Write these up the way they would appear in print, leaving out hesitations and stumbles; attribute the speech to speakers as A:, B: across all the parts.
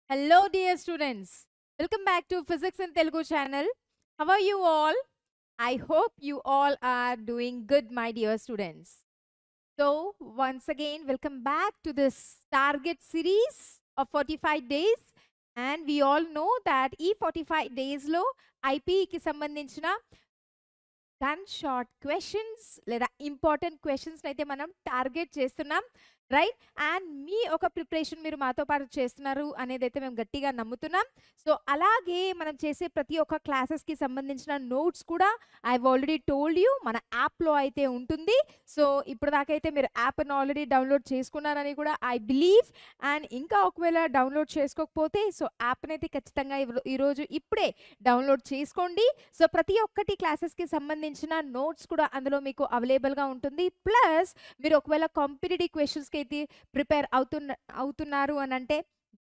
A: Hello dear students. Welcome back to Physics in Telugu channel. How are you all? I hope you all are doing good, my dear students. So once again welcome back to this target series of 45 days, and we all know that ఈ 45 days లో IPE కి సంబంధించిన gun shot questions లేదా important questions అయితే మనం target చేస్తున్నాం, right? And మీ ఒక preparation మీరు మాతో పాటు చేస్తున్నారు అనేది అయితే మేము గట్టిగా నమ్ముతున్నాం. సో అలాగే మనం చేసే ప్రతి ఒక్క క్లాసెస్కి సంబంధించిన నోట్స్ కూడా ఐ ఆల్రెడీ టోల్డ్ యూ మన యాప్లో అయితే ఉంటుంది. సో ఇప్పుడు దాకైతే మీరు యాప్ని ఆల్రెడీ డౌన్లోడ్ చేసుకున్నారని కూడా ఐ బిలీవ్. అండ్ ఇంకా ఒకవేళ డౌన్లోడ్ చేసుకోకపోతే సో యాప్ని అయితే ఖచ్చితంగా ఈరోజు ఇప్పుడే డౌన్లోడ్ చేసుకోండి. సో ప్రతి ఒక్కటి క్లాసెస్కి సంబంధించిన నోట్స్ కూడా అందులో మీకు అవైలబుల్గా ఉంటుంది. ప్లస్ మీరు ఒకవేళ కాంపిటేటివ్ క్వశ్చన్స్కి అయితే ప్రిపేర్ అవుతున్నారు అని అంటే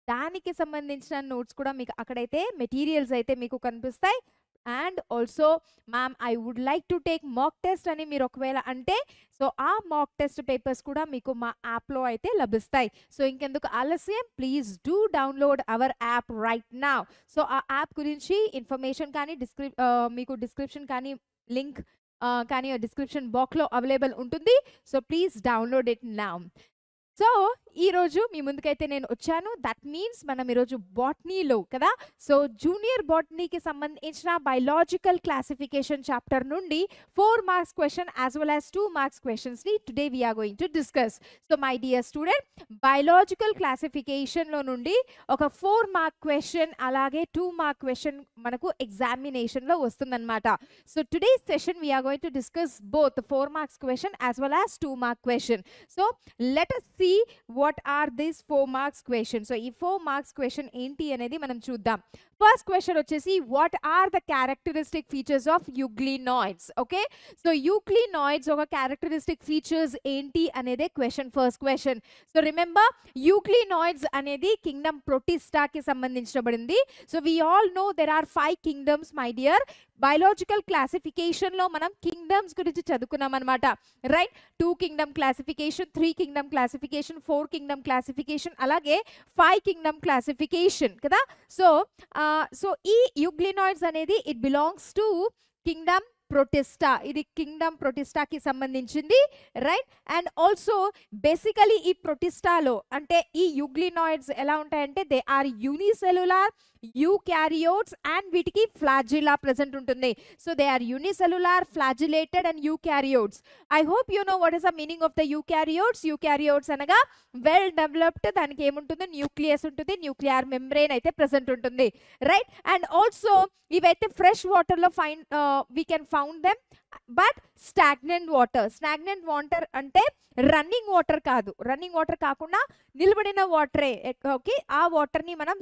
A: దానికి సంబంధించిన నోట్స్ కూడా మీకు అక్కడైతే మెటీరియల్స్ అయితే మీకు కనిపిస్తాయి. And also ma'am I would like to take mock test అని మీరు ఒకవేళ అంటే సో ఆ మాక్ టెస్ట్ పేపర్స్ కూడా మీకు మా యాప్లో అయితే లభిస్తాయి. సో ఇంకెందుకు ఆలస్యం, please do download hour app right now. So ఆ యాప్ గురించి ఇన్ఫర్మేషన్ కానీ మీకు డిస్క్రిప్షన్ కానీ లింక్ కానీ డిస్క్రిప్షన్ బాక్స్లో అవైలబుల్ ఉంటుంది. So please download it now. So ఈరోజు మీ ముందుకైతే నేను వచ్చాను. దట్ మీన్స్ మనం ఈరోజు బాటనీలో కదా, సో జూనియర్ బాటనీకి సంబంధించిన బయలాజికల్ క్లాసిఫికేషన్ చాప్టర్ నుండి 4 marks question as well as 2 marks క్వశ్చన్స్ని today we are going to discuss. So my dear student, biological క్లాసిఫికేషన్లో నుండి ఒక 4 మార్క్ క్వశ్చన్ అలాగే 2 మార్క్ క్వశ్చన్ మనకు ఎగ్జామినేషన్లో వస్తుందన్నమాట. So today session we are going to discuss both 4 marks question as well as 2 mark question. So let us see what are these 4 marks question. So ఈ 4 marks question ఏంటి అనేది మనం చూద్దాం. First question వచ్చేసి what are the characteristic features of euglenoids. Okay, so euglenoids ఒక characteristic features ఏంటి అనేది question, first question. So remember euglenoids అనేది కింగ్డమ్ ప్రొటిస్టాకి సంబంధించబడింది. So we all know there are 5 kingdoms my dear. Biological క్లాసిఫికేషన్లో మనం kingdoms గురించి చదువుకున్నాం అనమాట, right? 2 kingdom classification, 3 kingdom classification, 4 kingdom classification, అలాగే 5 కింగ్డమ్ క్లాసిఫికేషన్ కదా. సో ఈ యూగ్లినాయిడ్స్ అనేది it belongs to kingdom protista. ఇది కింగ్డమ్ ప్రొటిస్టాకి సంబంధించింది, రైట్? అండ్ ఆల్సో బేసికలీ ఈ ప్రొటిస్టాలో అంటే ఈ యూగ్లినాయిడ్స్ ఎలా ఉంటాయంటే they are unicellular eukaryotes and వీటికి ఫ్లాజిలా ప్రెసెంట్ ఉంటుంది. So they are unicellular, flagellated and eukaryotes. I hope you know what is the meaning of the eukaryotes. Eukaryotes అనగా well developed, దానికి ఏముంటుంది, న్యూక్లియస్ ఉంటుంది, న్యూక్లియర్ మెంబ్రెయిన్ అయితే present ఉంటుంది, right? And also ఇవైతే fresh వాటర్లో we can found them, but stagnant water. Stagnant water అంటే running water కాదు, రన్నింగ్ వాటర్ కాకుండా నిలబడిన వాటరే. ఓకే, ఆ వాటర్ని మనం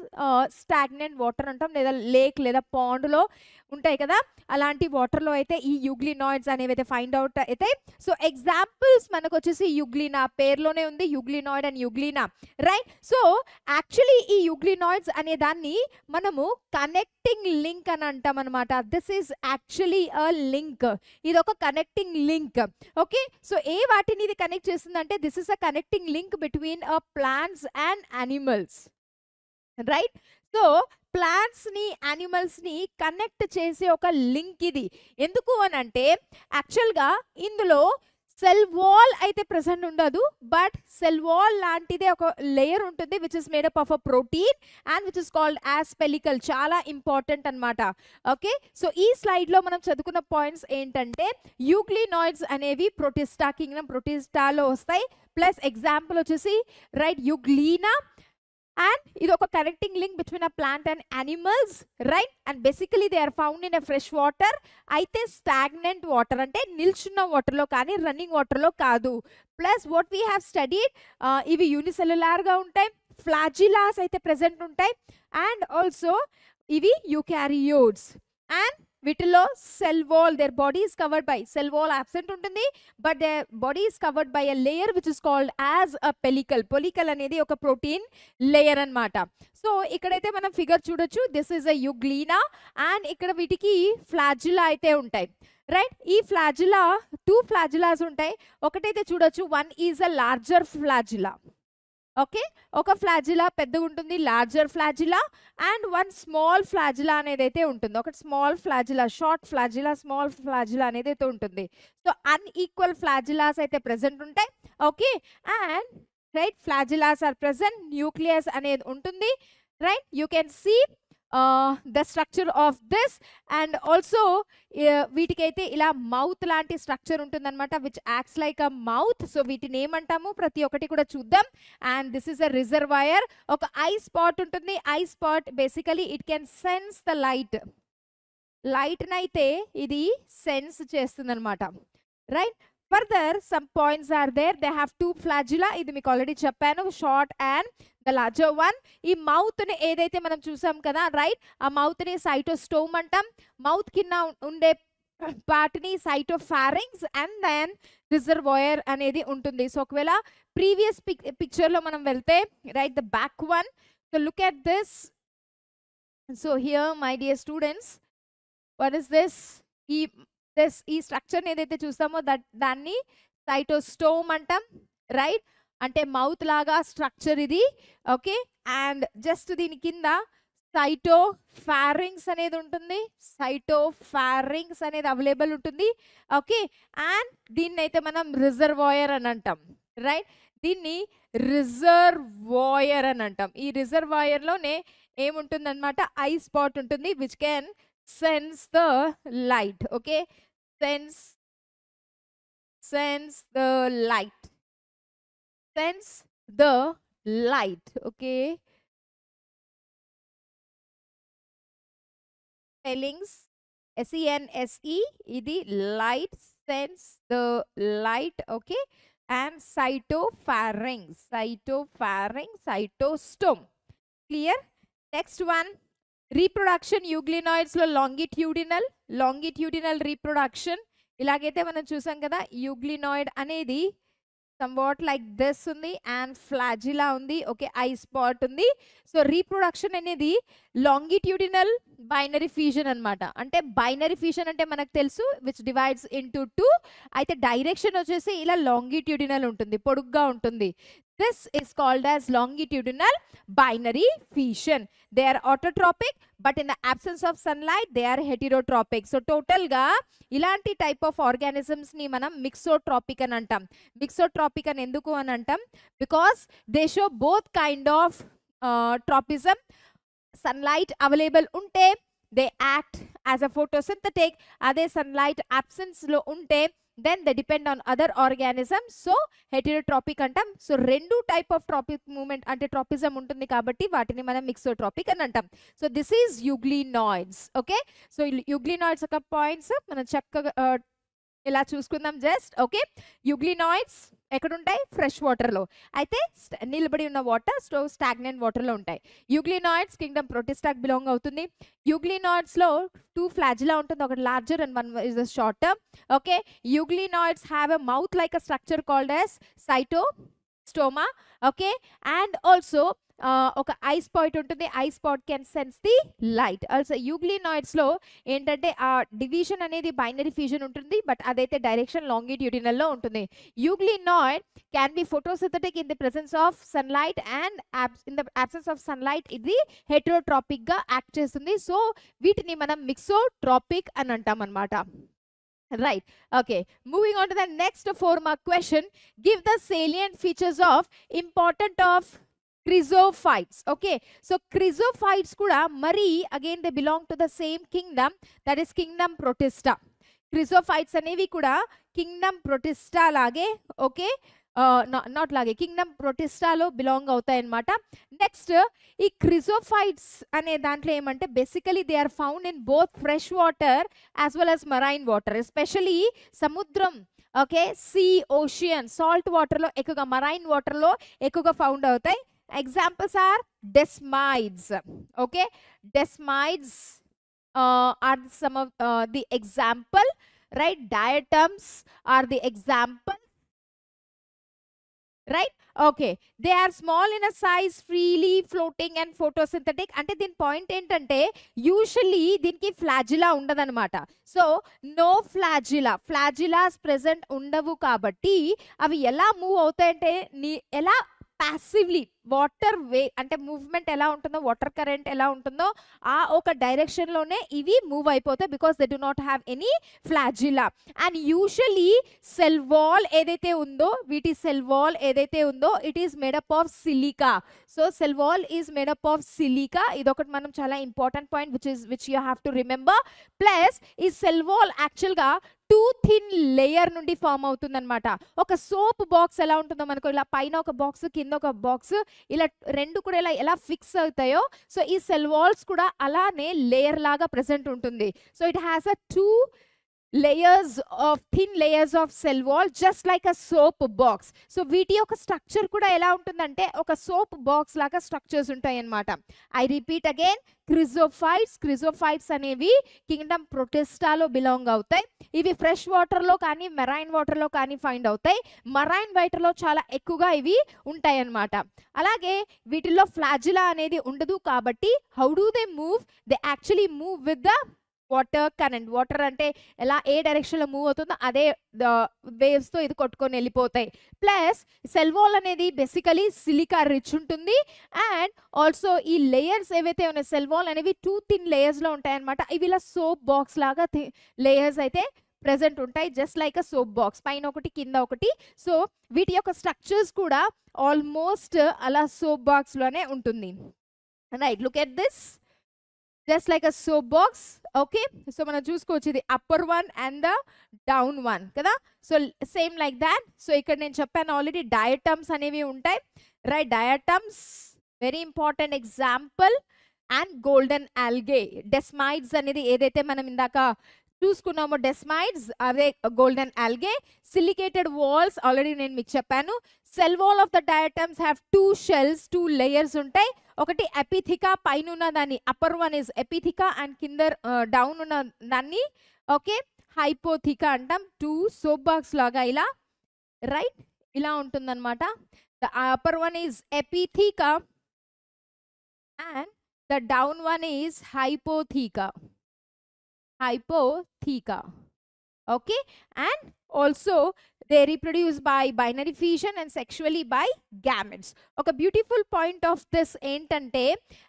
A: స్టాగ్నెంట్ వాటర్ అంటాం, లేదా లేక్ లేదా పాండ్లో ఉంటాయి కదా, అలాంటి వాటర్లో అయితే ఈ యూగ్లినాయిడ్స్ అనేవి అయితే ఫైండ్ అవుట్ అయితే. సో ఎగ్జాంపుల్స్ మనకు వచ్చేసి యూగ్లినా, పేర్లోనే ఉంది euglenoid and euglena, right? So actually ఈ యూగ్లినాయిడ్స్ అనే దాన్ని మనము కనెక్టింగ్ లింక్ అని అంటాం అనమాట. This is actually a link, ఇది ఒక కనెక్టింగ్ లింక్. ఓకే, సో ఏ వాటిని ఇది కనెక్ట్ చేస్తుందంటే this is a connecting link between a plants and animals, right? So plants ని యానిమల్స్ ని కనెక్ట్ చేసే ఒక లింక్ ఇది. ఎందుకు అని అంటే యాక్చువల్గా ఇందులో సెల్ వాల్ అయితే ప్రెసెంట్ ఉండదు, బట్ సెల్ వాల్ లాంటిదే ఒక లేయర్ ఉంటుంది which is made up of a protein and which is called as pellicle. చాలా ఇంపార్టెంట్ అనమాట. ఓకే, సో ఈ స్లైడ్లో మనం చదువుకున్న పాయింట్స్ ఏంటంటే యూగ్లినాయిడ్స్ అనేవి ప్రొటిస్టా, కింగ్డమ్ ప్రొటిస్టాలో వస్తాయి. ప్లస్ ఎగ్జాంపుల్ వచ్చేసి రైట్ యూగ్లీనా, and ఇది ఒక connecting link between a plant and animals, right? And basically they are found in a fresh water. అయితే స్టాగ్నెంట్ వాటర్ అంటే నిల్చున్న వాటర్లో కానీ రన్నింగ్ వాటర్లో కాదు. Plus what we have studied, ఇవి యూనిసెల్యులార్గా ఉంటాయి, ఫ్లాజిలాస్ అయితే ప్రెసెంట్ ఉంటాయి, అండ్ ఆల్సో ఇవి యూకారియోట్స్. అండ్ వీటిలో cell wall, their body is covered by, cell wall absent ఉంటుంది but there body is covered by a layer which is called as a pellicle. Pellicle అనేది ఒక protein layer అన్నమాట. So ఇక్కడైతే మనం figure చూడొచ్చు, this is a euglena and ఇక్కడ వీటికి ఫ్లాజిలా అయితే ఉంటాయి, రైట్? ఈ ఫ్లాజిలా 2 ఫ్లాజిలాస్ ఉంటాయి. ఒకటైతే చూడొచ్చు, one is a larger flagella, okay, ఒక ఫ్లాజిలా పెద్దగా ఉంటుంది, larger flagella, and one small flagella అనేది అయితే ఉంటుంది. ఒక small flagella, short flagella, small flagella అనేది అయితే ఉంటుంది. సో అన్ఈక్వల్ ఫ్లాజిలాస్ అయితే ప్రెసెంట్ ఉంటాయి. Okay, and right flagellas are present, nucleus అనేది ఉంటుంది. Right, you can see the structure of this, and also వీటికైతే ఇలా మౌత్ లాంటి స్ట్రక్చర్ ఉంటుందన్నమాట, which acts like a mouth. So వీటిని ఏమంటాము ప్రతి ఒక్కటి కూడా చూద్దాం. And this is a reservoir. ఒక ఐ స్పాట్ ఉంటుంది. Eye spot basically it can sense the light. లైట్నైతే ఇది సెన్స్ చేస్తుందన్నమాట. Right, further some points are there. They have two flagella. ఇది మీకు ఆల్రెడీ చెప్పాను, short and the larger one. ఈ మౌత్ని ఏదైతే మనం చూసాం కదా, రైట్, ఆ మౌత్ని సైటోస్టోమ్ అంటాం. మౌత్ కింద ఉండే పార్ట్ని సైటోఫారింగ్స్, అండ్ దెన్ రిజర్వాయర్ అనేది ఉంటుంది. సో ఒకవేళ ప్రీవియస్ పిక్చర్లో మనం వెళ్తే, right, the back one. So look at this. So here my dear students, what is this? ఈ స్ట్రక్చర్ ఏదైతే చూస్తామో దాన్ని సైటోస్టోమ్ అంటాం. రైట్, అంటే మౌత్ లాగా స్ట్రక్చర్ ఇది. ఓకే, అండ్ జస్ట్ దీని కింద సైటోఫారింగ్స్ అనేది ఉంటుంది. సైటోఫారింగ్స్ అనేది అవైలబుల్ ఉంటుంది. ఓకే, అండ్ దీన్ని అయితే మనం రిజర్వాయర్ అని అంటాం. రైట్, దీన్ని రిజర్వాయర్ అని అంటాం. ఈ రిజర్వాయర్లోనే ఏముంటుందన్నమాట, ఐ స్పాట్ ఉంటుంది, which can sense the light. Okay, sense the light, sense the light. Okay, spellings sense, idi light, sense the light. Okay, and cytopharynx, cytostome. Clear? Next one, reproduction. Euglenoids లో longitudinal reproduction. ఇలాగైతే మనం చూసాం కదా, యూగ్లినాయిడ్ అనేది somewhat like this ఉంది, and ఫ్లాజిలా ఉంది. Okay, I spot ఉంది. So reproduction అనేది లాంగిట్యూడినల్ బైనరీ ఫ్యూజన్ అన్నమాట. అంటే బైనరీ ఫ్యూజన్ అంటే మనకు తెలుసు, విచ్ డివైడ్స్ ఇంటూ 2. అయితే డైరెక్షన్ వచ్చేసి ఇలా లాంగిట్యూడినల్ ఉంటుంది, పొడుగ్గా ఉంటుంది. This is called as longitudinal binary fission. They are autotropic, but in the absence of sunlight, they are heterotropic. So total ga ilanti type of organisms ni manam mixotropic an antam. Mixotropic an enduku an antam because they show both kind of tropism. Sunlight available unte they act as a photosynthetic. Ade sunlight absence lo unte then they depend on other organisms. So heterotropic antam. So rendu type of tropic movement ante tropism untundi kabatti vaatini manam mixotropic an antam. So this is euglenoids. Okay, so euglenoids oka points manam chakkaga ఇలా చూసుకుందాం just. Okay, euglenoids ఎక్కడుంటాయి? Fresh వాటర్లో. అయితే నిలబడి ఉన్న water stagnant వాటర్లో ఉంటాయి. Euglenoids Kingdom ప్రొటిస్టాకి బిలాంగ్ అవుతుంది. యూగ్లినాయిడ్స్లో 2 ఫ్లాజిలా ఉంటుంది, ఒకటి larger and 1 is the shorter. Okay, euglenoids have a mouth like a structure called as cytostoma. Okay, and also ఒక ఐ స్పాట్ ఉంటుంది. Eye spot can sense the light. Also యూగ్లినాయిడ్స్లో ఏంటంటే ఆ division అనేది binary fusion ఉంటుంది, but అదైతే direction లాంగిట్యూడినల్లో ఉంటుంది. Euglenoid can be photosynthetic in the presence of sunlight, and in the absence of sunlight ఇది హెటరోట్రాపిక్గా యాక్ట్ చేస్తుంది. సో వీటిని మనం మిక్సోట్రాపిక్ అని అంటాం అన్నమాట. Right, okay, moving on to the next 4-mark question. Give the salient features of important of chrysophytes. Okay, so chrysophytes kuda mari again they belong to the same kingdom, that is kingdom protista. Chrysophytes anevi kuda kingdom protista lage, okay, not lage, kingdom protista lo belong అవుతాయి అన్నమాట. Next ఈ క్రిజోఫైట్స్ అనే దాంట్లో ఏమంటే basically they are found in both fresh water as well as marine water, especially సముద్రం, okay, sea, ocean, salt వాటర్లో ఎక్కువగా, marine వాటర్లో ఎక్కువగా ఫౌండ్ అవుతాయి. Examples are desmids. Okay, desmids are some of the example, right? Diatoms are the example, right? Okay, they are small in a size, freely floating and photosynthetic. అంటే దీని point ఏంటంటే usually దీనికి ఫ్లాజిలా ఉండదన్నమాట. So no ఫ్లాజిలాస్ present ఉండవు కాబట్టి అవి ఎలా move అవుతాయంటే ఎలా ప్యాసివ్లీ వాటర్ వే అంటే మూవ్మెంట్ ఎలా ఉంటుందో, వాటర్ కరెంట్ ఎలా ఉంటుందో ఆ ఒక డైరెక్షన్లోనే ఇవి మూవ్ అయిపోతాయి, because they do not have any flagella. And usually cell wall ఏదైతే ఉందో, వీటి సెల్ వాల్ ఏదైతే ఉందో it is made up of silica. So cell wall is made up of silica. ఇదొకటి మనం చాలా important point which you have to remember. Plus ఈ cell wall యాక్చువల్గా టూ థిన్ లేయర్ నుండి ఫామ్ అవుతుంది అనమాట. ఒక సోప్ బాక్స్ ఎలా ఉంటుందో మనకు, ఇలా పైన ఒక బాక్స్ కింద ఒక బాక్స్, ఇలా రెండు కూడా ఇలా ఎలా ఫిక్స్ అవుతాయో, సో ఈ సెల్ వాల్స్ కూడా అలానే లేయర్ లాగా ప్రెసెంట్ ఉంటుంది. So it has a two layers of thin layers of cell wall just like a soap box. So వీటి యొక్క స్ట్రక్చర్ కూడా ఎలా ఉంటుందంటే ఒక సోప్ బాక్స్ లాగా స్ట్రక్చర్స్ ఉంటాయి అన్నమాట. ఐ రిపీట్ అగైన్, క్రిజోఫైట్స్ అనేవి కింగ్డమ్ ప్రొటిస్టాలో బిలాంగ్ అవుతాయి. ఇవి ఫ్రెష్ వాటర్లో కానీ మెరైన్ వాటర్లో కానీ ఫైండ్ అవుతాయి. మరైన్ వాటర్లో చాలా ఎక్కువగా ఇవి ఉంటాయి అన్నమాట. అలాగే వీటిల్లో ఫ్లాజిలా అనేది ఉండదు కాబట్టి how do they move? They actually move with the water current. Water అంటే ఎలా ఏ డైరెక్షన్లో మూవ్ అవుతుందో అదే వేవ్స్తో ఇది కొట్టుకొని వెళ్ళిపోతాయి. ప్లస్ సెల్ వాల్ అనేది బేసికలీ సిలికా రిచ్ ఉంటుంది. అండ్ ఆల్సో ఈ లేయర్స్ ఏవైతే ఉన్నాయి సెల్ వాల్ అనేవి టూ థిన్ లేయర్స్లో ఉంటాయి అనమాట. ఇవి ఇలా సోప్ బాక్స్ లాగా లేయర్స్ అయితే ప్రెసెంట్ ఉంటాయి, just like a soap box, పైన ఒకటి కింద ఒకటి. సో వీటి యొక్క స్ట్రక్చర్స్ కూడా ఆల్మోస్ట్ అలా సోప్ బాక్స్లోనే ఉంటుంది. Right, look at this, just like a soap box. Okay, so మనం చూసుకోవచ్చు ఇది upper one and the down one కదా. So same like that. So ఇక్కడ నేను చెప్పాను ఆల్రెడీ డయాటమ్స్ అనేవి ఉంటాయి, రైట్? Diatoms very important example. And golden algae, desmids అనేది ఏదైతే మనం ఇందాక చూసుకున్నామో డెస్మైడ్స్, అదే golden algae. Silicated walls already నేను మీకు చెప్పాను. Cell wall of the diatoms have two shells, two layers ఉంటాయి. ఒకటి ఎపిథికా, పైన ఉన్న దాన్ని upper one is epitheca and కింద డౌన్ ఉన్న దాన్ని ఓకే హైపోథికా అంటాం. టూ సోప్ బాక్స్ లాగా ఇలా, రైట్, ఇలా ఉంటుందన్నమాట. The upper one is epitheca and the down one is hypotheca. Okay, and also they reproduce by binary fission and sexually by gametes. Okay, beautiful point of this ఏంటంటే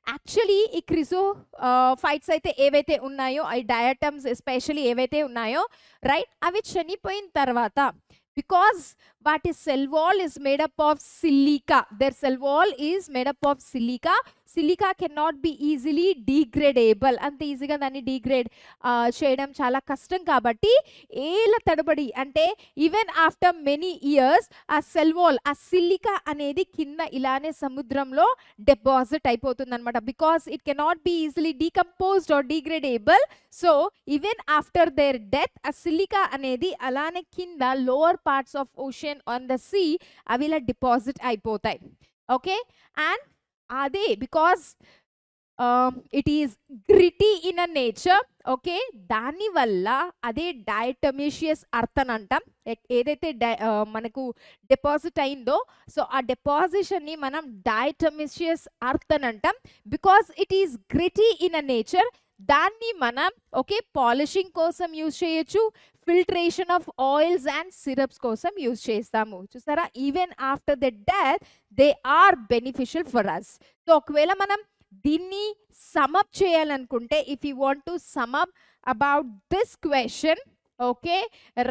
A: actually ఈ క్రిజోఫైట్స్ అయితే ఏవైతే ఉన్నాయో, ఈ డయాటమ్స్ ఎస్పెషల్లీ ఏవైతే ఉన్నాయో, right, అవి చనిపోయిన తర్వాత because వాటి cell wall is made up of silica, their cell wall is made up of silica. Silica cannot be easily degradable, అంత ఈజీగా దాన్ని డిగ్రేడ్ చేయడం చాలా కష్టం కాబట్టి ఏళ్ళ తడబడి అంటే ఈవెన్ ఆఫ్టర్ మెనీ ఇయర్స్ ఆ సెల్ వాల్, ఆ సిలికా అనేది కింద ఇలానే సముద్రంలో డిపాజిట్ అయిపోతుంది అనమాట. Because it cannot be easily decomposed or degradable. So even after their death ఆ సిలికా అనేది అలానే కింద lower parts of ocean on the sea అవి ఇలా డిపాజిట్ అయిపోతాయి. ఓకే, అండ్ అదే because it is gritty in a nature. Okay, దానివల్ల అదే డైటమిషియస్ అర్త్ అని అంటాం. ఏదైతే మనకు డిపాజిట్ అయిందో, సో ఆ డిపాజిషన్ని మనం డైటమిషియస్ అర్త్ అని అంటాం. Because it is gritty in a nature, దాన్ని మనం ఓకే పాలిషింగ్ కోసం యూజ్ చేయొచ్చు, filtration of oils and syrups కోసం యూజ్ చేస్తాము. చూసారా, even after the death they are beneficial for us. So ఒకవేళ మనం దీన్ని సమప్ చేయాలనుకుంటే, if you want to sum up about this question, okay,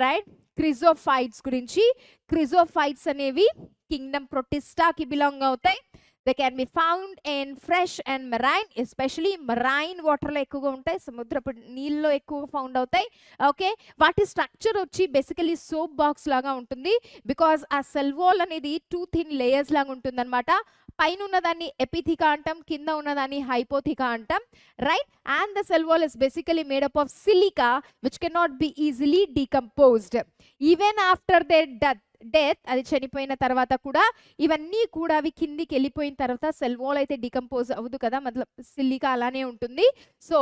A: right, chrysophytes గురించి. క్రిజోఫైట్స్ అనేవి కింగ్డమ్ ప్రొటిస్టాకి బిలాంగ్ అవుతాయి. They can be found in fresh and marine, especially marine water లో ఎక్కువగా ఉంటాయి, సముద్రపు నీళ్ళలో ఎక్కువగా ఫౌండ్ అవుతాయి. ఓకే, వాటి స్ట్రక్చర్ వచ్చి బేసికలీ సోప్ బాక్స్ లాగా ఉంటుంది. బికాస్ ఆ సెల్ వాల్ అనేది టూ థిన్ లేయర్స్ లాగా ఉంటుంది అనమాట. పైన ఉన్నదాన్ని ఎపిథికా అంటాం, కింద ఉన్నదాన్ని హైపోథికా అంటాం, right? And the cell wall is basically made up of silica which cannot be easily decomposed. Even after their death, అది చనిపోయిన తర్వాత కూడా ఇవన్నీ కూడా అవి కిందికి వెళ్ళిపోయిన తర్వాత సెల్ వాల్ అయితే డికంపోజ్ అవ్వదు కదా, మతలబ్ సిలికా అలానే ఉంటుంది. సో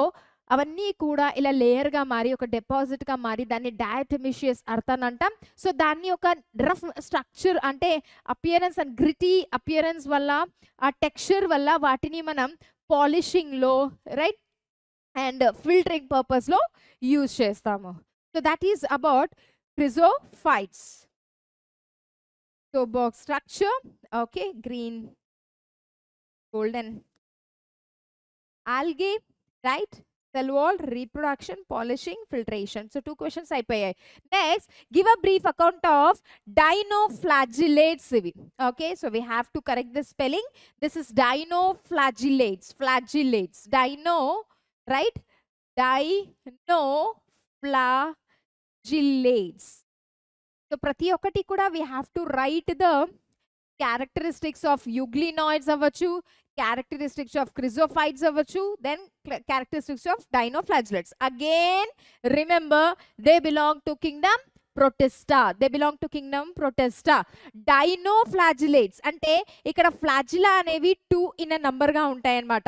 A: అవన్నీ కూడా ఇలా లేయర్గా మారి ఒక డిపాజిట్గా మారి దాన్ని డయాటమిషియస్ అర్త్ అని అంటాం. సో దాన్ని ఒక రఫ్ స్ట్రక్చర్ అంటే అపియరెన్స్ అండ్ గ్రిటీ అపియరెన్స్ వల్ల, ఆ టెక్స్చర్ వల్ల వాటిని మనం పాలిషింగ్లో, రైట్, అండ్ ఫిల్టరింగ్ పర్పస్లో యూజ్ చేస్తాము. So that is about chrysophytes. So box structure, okay, green, golden algae, right? Cell wall, reproduction, polishing, filtration. So 2 questions అయిపోయాయి. Next, give a brief account of dinoflagellates. Okay, so we have to correct the spelling. This is dinoflagellates. Flagellates. Dino, right? Dinoflagellates. So ప్రతి ఒక్కటి కూడా we have to write the characteristics of euglenoids అవ్వచ్చు, characteristics of chrysophytes అవ్వచ్చు, then characteristics of dinoflagellates. Again, remember, they belong to kingdom Protista. They belong to kingdom Protista. Dinoflagellates అంటే ఇక్కడ flagella అనేవి 2 in a number గా ఉంటాయన్నమాట.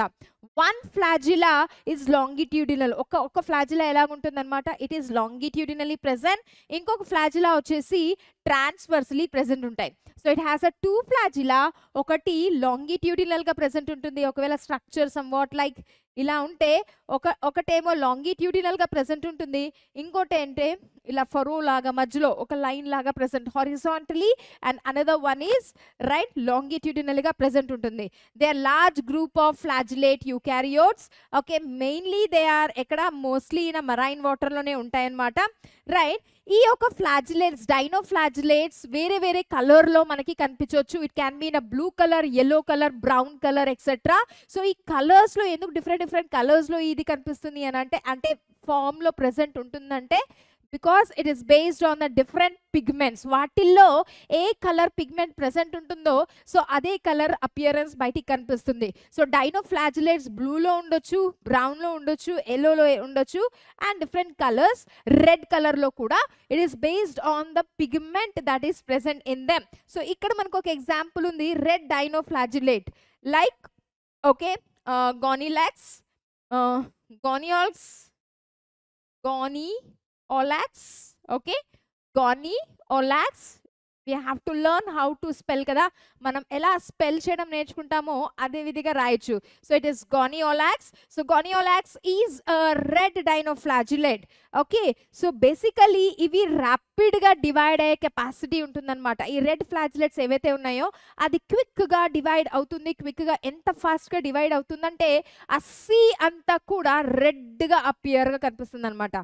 A: One flagella is longitudinal. ఒక flagella ఎలా ఉంటుందన్నమాట, it is longitudinally present. ఇంకొక flagella వచ్చేసి transversely present ఉంటాయి. So it has a 2 flagella. ఒకటి longitudinal గా present ఉంటుంది. ఒకవేళ structure somewhat like ఇలా ఉంటే ఒకటేమో longitudinal గా present ఉంటుంది, ఇంకోటి అంటే ఇలా ఫరో లాగా మధ్యలో ఒక లైన్ లాగా present horizontally, and another one is right longitudinal గా present ఉంటుంది. They are large group of flagellate eukaryotes. Okay, mainly they are ఎక్కడ mostly in a marine water లోనే ఉంటాయన్నమాట. రైట్, ఈ యొక్క ఫ్లాజిలేట్స్, డైనోఫ్లాజిలేట్స్ వేరే వేరే కలర్ లో మనకి కనిపించవచ్చు. It can be in a blue colour, yellow colour, brown colour etcetera. So ఈ కలర్స్ లో ఎందుకు డిఫరెంట్ కలర్స్ లో ఇది కనిపిస్తుంది అని అంటే ఫామ్ లో ప్రెసెంట్ ఉంటుందంటే because it is based on the different pigments. వాటిల్లో ఏ కలర్ పిగ్మెంట్ ప్రెసెంట్ ఉంటుందో సో అదే కలర్ అపియరెన్స్ బయటికి కనిపిస్తుంది. సో డైనోఫ్లాజిలేట్స్ బ్లూలో ఉండొచ్చు, బ్రౌన్లో ఉండొచ్చు, ఎల్లోలో ఉండొచ్చు, అండ్ డిఫరెంట్ కలర్స్. రెడ్ కలర్లో కూడా it is based on the pigment that is present in them. So ఇక్కడ మనకు ఒక ఎగ్జాంపుల్ ఉంది, red dinoflagellate like okay gonyaulax, gonyaulax, Goniolax, okay, Goniolax. We have to learn how to spell kada. మనం ఎలా spell చేయడం నేర్చుకుంటామో అదే విధిగా రాయొచ్చు. So it is Goniolax. So Goniolax is red dinoflagellate. Okay, so basically ఇవి ర్యాపిడ్గా divide అయ్యే capacity ఉంటుందన్నమాట. ఈ రెడ్ ఫ్లాజిలేట్స్ ఏవైతే ఉన్నాయో అది క్విక్గా డివైడ్ అవుతుంది. క్విక్గా ఎంత ఫాస్ట్గా డివైడ్ అవుతుందంటే ఆ సీ అంతా కూడా రెడ్గా అపియర్గా కనిపిస్తుంది అనమాట.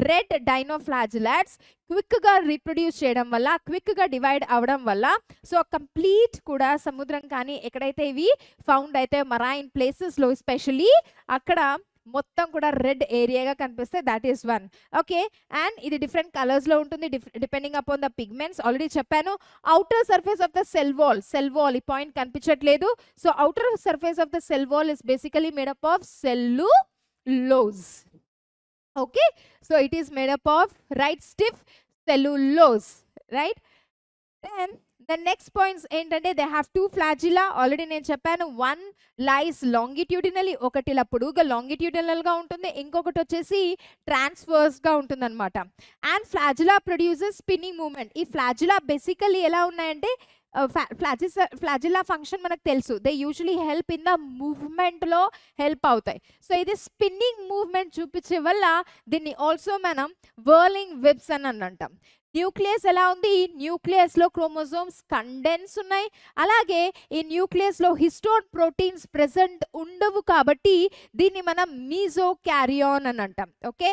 A: రెడ్ డైనోఫ్లాజిలేట్స్ క్విక్గా రీప్రొడ్యూస్ చేయడం వల్ల, క్విక్గా డివైడ్ అవ్వడం వల్ల, సో కంప్లీట్ కూడా సముద్రం కానీ ఎక్కడైతే ఇవి ఫౌండ్ అయితే మరైన్ ప్లేసెస్లో ఎస్పెషలీ అక్కడ మొత్తం కూడా రెడ్ ఏరియాగా కనిపిస్తే that is one. Okay, and ఇది డిఫరెంట్ కలర్స్లో ఉంటుంది depending upon the pigments. Already చెప్పాను. Outer surface of the cell wall ఈ పాయింట్ కనిపించట్లేదు. So outer surface of the cell wall is basically made up of cellulose. Okay, so it is made up of right stiff cellulose, right? Then the next points ఏంటంటే they have 2 flagella. Already నేను చెప్పాను, one lies longitudinally, ఒకటి ఇలా పొడుగుగా longitudinal గా ఉంటుంది, ఇంకొకటి వచ్చేసి transverse గా ఉంటుంది అనమాట. And flagella produces spinning movement. ఈ flagella బేసికలీ ఎలా ఉన్నాయంటే ఫ్లాజిల్లా ఫంక్షన్ మనకు తెలుసు, they usually help in the మూవ్మెంట్లో హెల్ప్ అవుతాయి. సో ఇది స్పిన్నింగ్ మూవ్మెంట్ చూపించే వల్ల దీన్ని ఆల్సో మనం వర్లింగ్ వెబ్స్ అని అంటాం. న్యూక్లియస్ ఎలా ఉంది, న్యూక్లియస్లో క్రోమోజోమ్స్ కండెన్స్ ఉన్నాయి, అలాగే ఈ న్యూక్లియస్లో హిస్టోన్ ప్రోటీన్స్ ప్రెసెంట్ ఉండవు కాబట్టి దీన్ని మనం మీజోకారియాన్ అని అంటాం. ఓకే,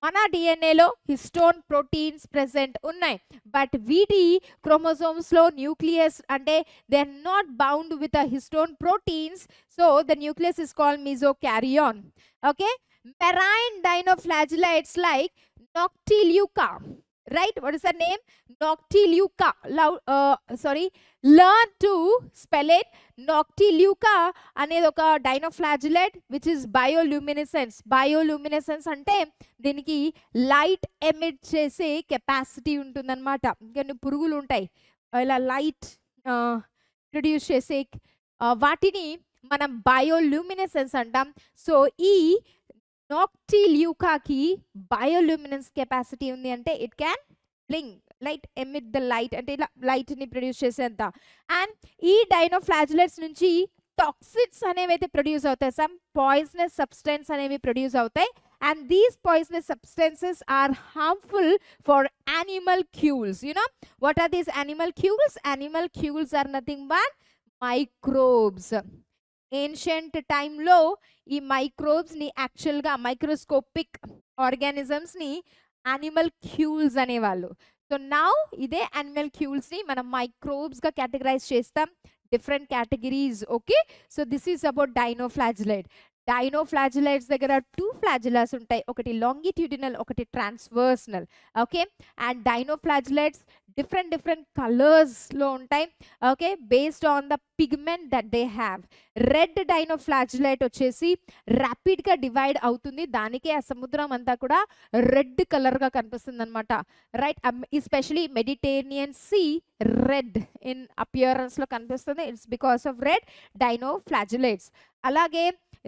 A: మన డిఎన్ఏలో హిస్టోన్ ప్రోటీన్స్ ప్రెసెంట్ ఉన్నాయి, బట్ వీటి క్రోమోజోమ్స్లో న్యూక్లియస్ అంటే they are not bound with a histone proteins, so the nucleus is called mesokaryon. Okay, marine dinoflagellates like Noctiluca. Right, what is the name? Noctiluca. Learn to spell it. Noctiluca అనేది ఒక డైనోఫ్లాజిలేట్ which is bioluminescence. Bioluminescence అంటే దీనికి light emit చేసే capacity ఉంటుందన్నమాట. ఇంకా పురుగులు ఉంటాయి ఇలా లైట్ ప్రొడ్యూస్ చేసే వాటిని మనం బయోల్యూమినిసెన్స్ అంటాం. సో ఈ Noctiluca-కి బయోల్యూమినెన్స్ కెపాసిటీ ఉంది అంటే it can blink light emit the light అంటే ఇలా లైట్ని ప్రొడ్యూస్ చేసేంత. అండ్ ఈ డైనోఫ్లాజిలేట్స్ నుంచి టాక్సిన్స్ అనేవి అయితే ప్రొడ్యూస్ అవుతాయి, సమ్ పాయిజనస్ సబ్స్టెన్స్ అనేవి ప్రొడ్యూస్ అవుతాయి. and these poisonous substances are harmful for animal cules. You know what are these animal cules? Animal cules are nothing but microbes. Ancient time lo ee microbes ni actual ga microscopic organisms ni animal cules అనేవాళ్ళు. So now ఇదే animalcules ని మనం microbes గా categorise చేస్తాం, different categories. Okay, so this is about dinoflagellate. Dinoflagellates దగ్గర 2 flagellas ఉంటాయి, ఒకటి longitudinal, ఒకటి transversal. Okay, and dinoflagellates different కలర్స్లో ఉంటాయి. Okay, based on the pigment that they have. Red dinoflagellate వచ్చేసి ర్యాపిడ్గా డివైడ్ అవుతుంది, దానికే ఆ సముద్రం అంతా కూడా రెడ్ కలర్గా కనిపిస్తుంది అనమాట. Right, especially Mediterranean sea red in అపియరెన్స్లో కనిపిస్తుంది. It's because of red dinoflagellates. అలాగే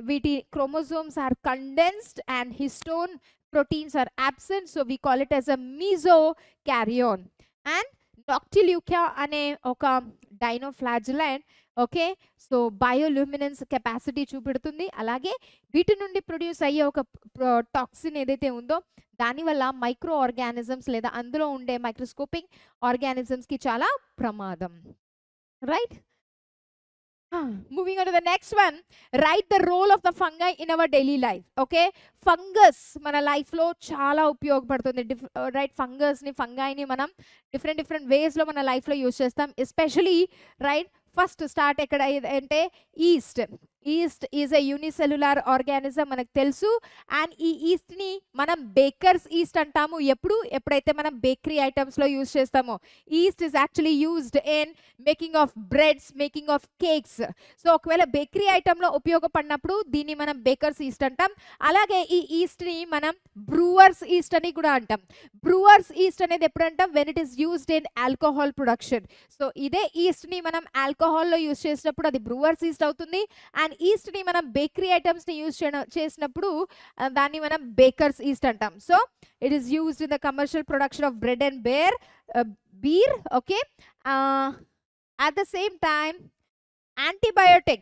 A: వీటి chromosomes are condensed and histone proteins are absent, so we call it as a mesokaryon. And Noctiluca ane oka dinoflagellate, okay, so bioluminescence capacity చూపెడుతుంది. అలాగే వీటి నుండి produce అయ్యే ఒక టాక్సిన్ ఏదైతే ఉందో దానివల్ల మైక్రో ఆర్గానిజమ్స్ లేదా అందులో ఉండే మైక్రోస్కోపిక్ ఆర్గానిజమ్స్కి చాలా ప్రమాదం. Right, moving on to the next one, write the role of the fungi in our daily life. Okay, fungus మన లైఫ్లో చాలా ఉపయోగపడుతుంది. రైట్, ఫంగైని మనం డిఫరెంట్ వేస్లో మన లైఫ్లో యూజ్ చేస్తాం. ఎస్పెషలీ రైట్, ఫస్ట్ స్టార్ట్ ఎక్కడ అంటే east is a unicellular organism మనకు తెలుసు. అండ్ ఈ ఈస్ట్ని మనం బేకర్స్ ఈస్ట్ అంటాము. ఎప్పుడైతే మనం బేకరీ ఐటమ్స్లో యూజ్ చేస్తామో. East is actually used in making of breads, making of cakes. So ఒకవేళ బేకరీ ఐటంలో ఉపయోగపడినప్పుడు దీన్ని మనం బేకర్స్ ఈస్ట్ అంటాం. అలాగే ఈ ఈస్ట్ని మనం బ్రూవర్స్ ఈస్ట్ అని కూడా అంటాం. బ్రూవర్స్ ఈస్ట్ అనేది ఎప్పుడు అంటాం? When it is used in alcohol production. So ఇదే ఈస్ట్ని మనం ఆల్కహాల్లో యూజ్ చేసినప్పుడు అది బ్రూవర్స్ ఈస్ట్ అవుతుంది. అండ్ ఈస్ట్ని మనం బేకరీ ఐటమ్స్ని యూజ్ చేసినప్పుడు దాన్ని మనం బేకర్స్ ఈస్ట్ అంటాం. So it is used in the commercial production of bread and beer. Okay, at the same time antibiotic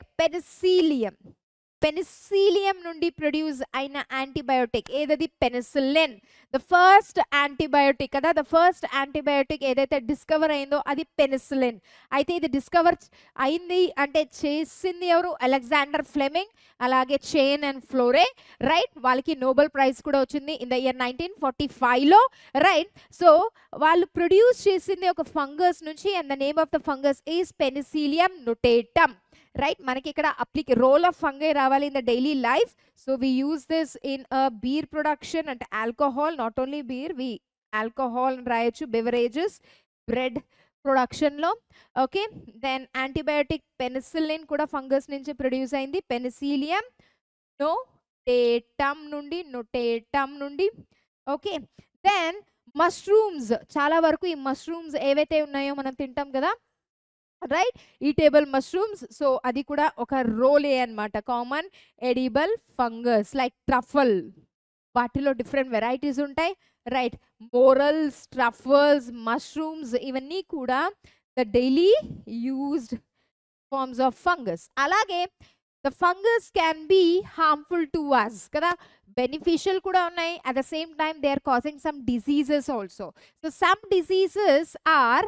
A: penicillium నుండి ప్రొడ్యూస్ అయిన యాంటీబయోటిక్ ఏదది? పెనిసిలిన్. ద ఫస్ట్ యాంటీబయోటిక్ కదా, ద ఫస్ట్ యాంటీబయోటిక్ ఏదైతే discover అయిందో అది penicillin. అయితే ఇది డిస్కవర్ అయింది అంటే చేసింది ఎవరు? అలెగ్జాండర్ ఫ్లెమింగ్, అలాగే చేన్ అండ్ ఫ్లోరే. రైట్, వాళ్ళకి నోబెల్ ప్రైజ్ కూడా వచ్చింది ఇన్ ద ఇయర్ 1945లో. రైట్, సో వాళ్ళు ప్రొడ్యూస్ చేసింది ఒక ఫంగస్ నుంచి, and the name of the fungus is penicillium notatum. Right, మనకి ఇక్కడ రోల్ ఆఫ్ ఫంగై రావాలి in the daily life. So we use this in beer production అంటే alcohol, not only beer, alcohol రాయొచ్చు, beverages, bread ప్రొడక్షన్లో. Okay, then antibiotic penicillin కూడా fungus నుంచి produce అయింది, Penicillium notatum నుండి. ఓకే, దెన్ మష్రూమ్స్, చాలా వరకు ఈ మష్రూమ్స్ ఏవైతే ఉన్నాయో మనం తింటాం కదా, రైట్, ఈటేబుల్ మష్రూమ్స్. సో అది కూడా ఒక రోలే అన్నమాట, common edible fungus like truffle. వాటిలో డిఫరెంట్ వెరైటీస్ ఉంటాయి. రైట్, మోరల్స్, ట్రఫల్స్, మష్రూమ్స్ ఇవన్నీ కూడా the daily used forms of fungus. అలాగే the fungus can be harmful to us కదా, బెనిఫిషియల్ కూడా ఉన్నాయి. At the same time they are causing some diseases also. So some diseases are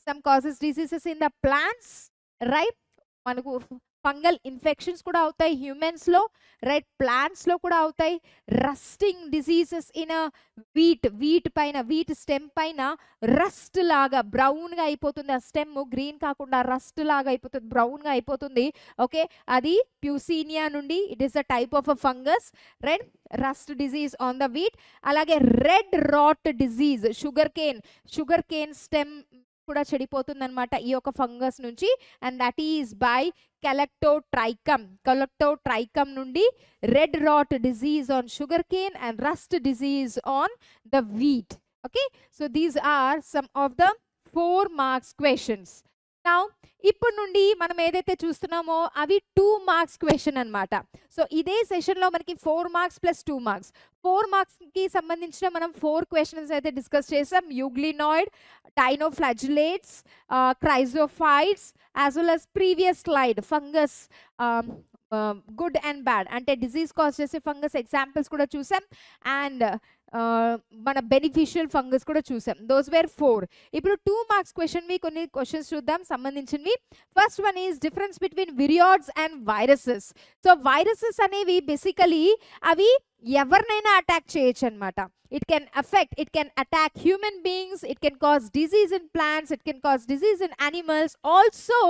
A: some causes diseases in the plants, right? మనకు fungal infections కూడా అవుతాయి హ్యూమన్స్లో, right, ప్లాంట్స్లో కూడా అవుతాయి. రస్టింగ్ డిసీజెస్ ఇన్ వీట్ పైన, వీట్ స్టెమ్ పైన రస్ట్ లాగా బ్రౌన్గా అయిపోతుంది. ఆ స్టెమ్ గ్రీన్ కాకుండా రస్ట్ లాగా అయిపోతుంది, బ్రౌన్గా అయిపోతుంది. ఓకే, అది ప్యూసీనియా నుండి, it is a type of a fungus. Right, rust disease on the wheat. అలాగే red rot disease, sugar cane stem కూడా చెడిపోతుంది అనమాట ఈ యొక్క ఫంగస్ నుంచి. And that is by colletotrichum నుండి red rot disease on sugar cane and rust disease on the wheat. Okay, so these are some of the 4 marks questions. Now ఇప్పుడు నుండి మనం ఏదైతే చూస్తున్నామో అవి 2 మార్క్స్ క్వశ్చన్ అనమాట. సో ఇదే సెషన్లో మనకి 4 మార్క్స్ ప్లస్ 2 మార్క్స్. 4 మార్క్స్కి సంబంధించిన మనం 4 క్వశ్చన్స్ అయితే డిస్కస్ చేసాం. Euglenoid, dinoflagellates, chrysophytes, as well as previous slide fungus good and bad అంటే డిజీజ్ కాజ్ చేసే ఫంగస్ ఎగ్జాంపుల్స్ కూడా చూసాం అండ్ మన బెనిఫిషియల్ ఫంగస్ కూడా చూసాం. Those were 4. ఇప్పుడు 2 మార్క్స్ క్వశ్చన్వి కొన్ని క్వశ్చన్స్ చూద్దాం సంబంధించినవి. First one is difference between viroids and viruses. So viruses అనేవి బేసికలీ అవి ఎవరినైనా అటాక్ చేయొచ్చు అనమాట. It can attack human beings, it can cause disease in plants, it can cause disease in animals, also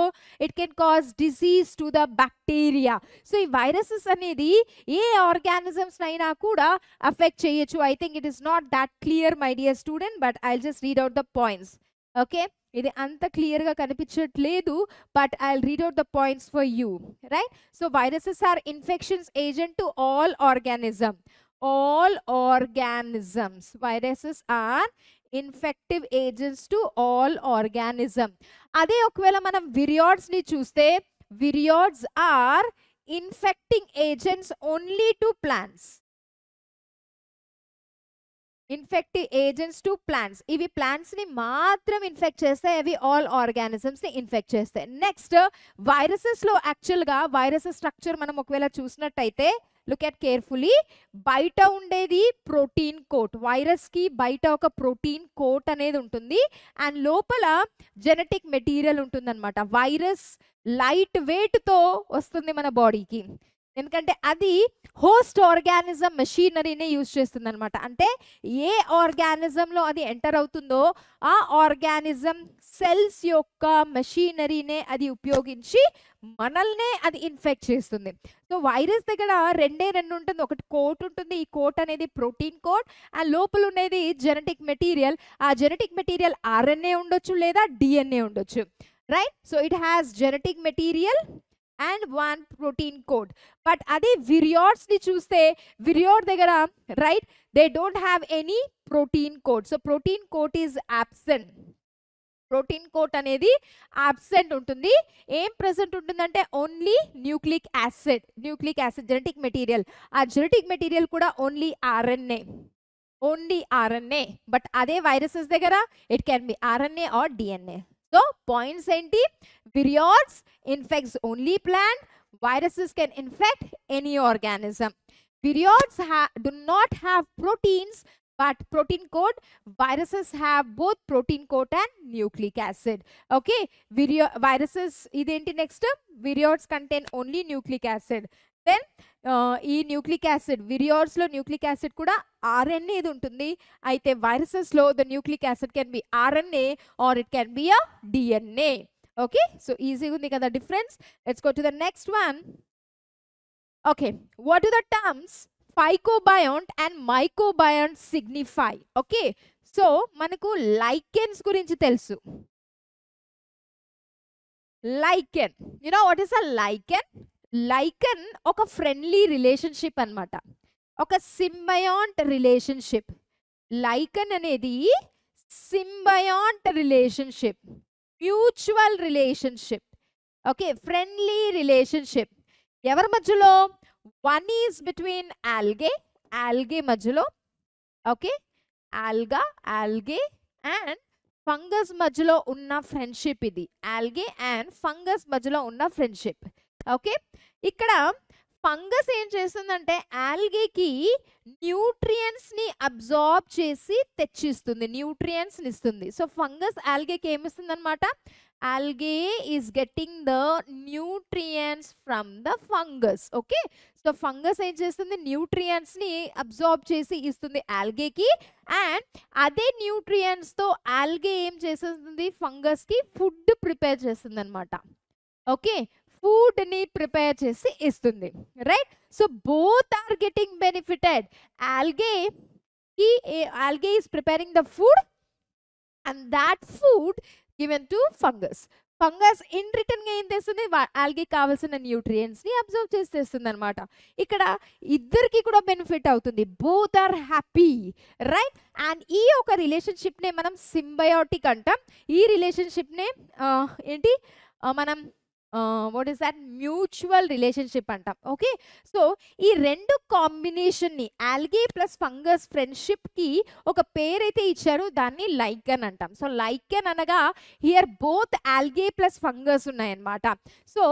A: it can cause disease to the bacteria. So ఈ viruses అనేది ఏ organisms నైనా కూడా affect చేయొచ్చు. I think it is not that clear my dear student, but I'll just read out the points. Okay, ఇది అంత clear గా కనిపించట్లేదు but I'll read out the points for you, right? So viruses are infections agent to all organisms. All organisms. Viruses are infective agents to all organisms. అదే ఒకవేళ మనం విరియాడ్స్ ని చూస్తే విరియాడ్స్ are infecting agents only to plants. Infective agents to plants. ఇవి plants ని మాత్రం infect చేస్తాయి, అవి ఆల్ ఆర్గానిజమ్స్ ని ఇన్ఫెక్ట్ చేస్తాయి. నెక్స్ట్ వైరసెస్ లో యాక్చువల్ గా వైరసెస్ స్ట్రక్చర్ మనం ఒకవేళ చూసినట్టయితే లుక్ ఎట్ కేర్ఫుల్లీ, బయట ఉండేది ప్రోటీన్ కోట్. వైరస్ కి బయట ఒక ప్రోటీన్ కోట్ అనేది ఉంటుంది అండ్ లోపల జెనెటిక్ మెటీరియల్ ఉంటుంది అనమాట. వైరస్ లైట్ వెయిట్ తో వస్తుంది మన బాడీకి, ఎందుకంటే అది హోస్ట్ ఆర్గానిజం మెషినరీనే యూజ్ చేస్తుంది అనమాట. అంటే ఏ ఆర్గానిజంలో అది ఎంటర్ అవుతుందో ఆ ఆర్గానిజం సెల్స్ యొక్క మెషినరీనే అది ఉపయోగించి మనల్నే అది ఇన్ఫెక్ట్ చేస్తుంది. సో వైరస్ దగ్గర రెండు ఉంటుంది, ఒకటి కోట్ ఉంటుంది, ఈ కోట్ అనేది ప్రోటీన్ కోట్ అండ్ లోపల ఉండేది జెనెటిక్ మెటీరియల్. ఆ జెనెటిక్ మెటీరియల్ RNA ఉండొచ్చు లేదా DNA ఉండొచ్చు, right? So it has genetic material and one protein code. But ade virions ni chuste viriod degara, right, they don't have any protein code. So protein code is absent. Protein code anedi absent untundi. Em present untundante only nucleic acid genetic material. Aa genetic material kuda only RNA. But ade viruses degara it can be RNA or DNA. So points enti, virions infects only plant, viruses can infect any organism. Virions do not have proteins but protein coat. Viruses have both protein coat and nucleic acid. Okay, viruses identi next, virions contain only nucleic acid. Then ఈ nucleic acid విరియాడ్స్ లో nucleic acid కూడా RNA ఇది ఉంటుంది. అయితే viruses లో the nucleic acid can be RNA or it can be a DNA. Okay, so easy ఉంది కదా difference. Let's go to the next one. Okay, what do the terms phycobiont and mycobiont signify? Okay, so మనకు lichens గురించి తెలుసు. Lichen, you know what is a lichen? Lichen ఒక friendly relationship అన్నమాట, ఒక సింబయాంట్ relationship. Lichen అనేది సింబయాంట్ relationship, mutual relationship, okay, friendly relationship. ఎవరి మధ్యలో? One is between algae మధ్యలో, ఓకే, ఆల్గే అండ్ ఫంగస్ మధ్యలో ఉన్న ఫ్రెండ్షిప్. ఇది ఆల్గే అండ్ ఫంగస్ మధ్యలో ఉన్న ఫ్రెండ్షిప్. ఓకే, ఇక్కడ ఫంగస్ ఏం చేస్తుందంటే ఆల్గేకి న్యూట్రియంట్స్ ని అబ్జార్బ్ చేసి తెచ్చిస్తుంది, న్యూట్రియంట్స్ ఇస్తుంది. సో ఫంగస్ ఆల్గేకి ఏమిస్తుంది అనమాట? Algae is getting the nutrients from the fungus. Okay, so fungus ఏం చేస్తుంది? న్యూట్రియంట్స్ ని అబ్జార్బ్ చేసి ఇస్తుంది ఆల్గేకి అండ్ అదే న్యూట్రియంట్స్ తో ఆల్గే ఏం చేస్తుంది? ఫంగస్ కి ఫుడ్ ప్రిపేర్ చేస్తుంది అనమాట. ఓకే, ఫుడ్ ని ప్రిపేర్ చేసి ఇస్తుంది, right? So both are getting benefited. Algae is preparing the food and that food given to fungus. Fungus in return గా ఏం చేస్తుంది? ఆల్గే కావాల్సిన న్యూట్రియంట్స్ ని అబ్జర్వ్ చేసేస్తుంది అనమాట. ఇక్కడ ఇద్దరికి కూడా బెనిఫిట్ అవుతుంది, both are happy, right? And ఈ ఒక రిలేషన్షిప్ నే మనం సింబయోటిక్ అంటాం. ఈ రిలేషన్షిప్ నే ఏంటి మనం what is that? Mutual relationship అంటాం. ఓకే, సో ఈ రెండు కాంబినేషన్ ని ఆల్గే ప్లస్ ఫంగస్ ఫ్రెండ్షిప్ కి ఒక పేరైతే ఇచ్చారు, దాన్ని లైకెన్ అంటాం. సో లైకెన్ అనగా here both algae plus fungus ఉన్నాయన్నమాట. సో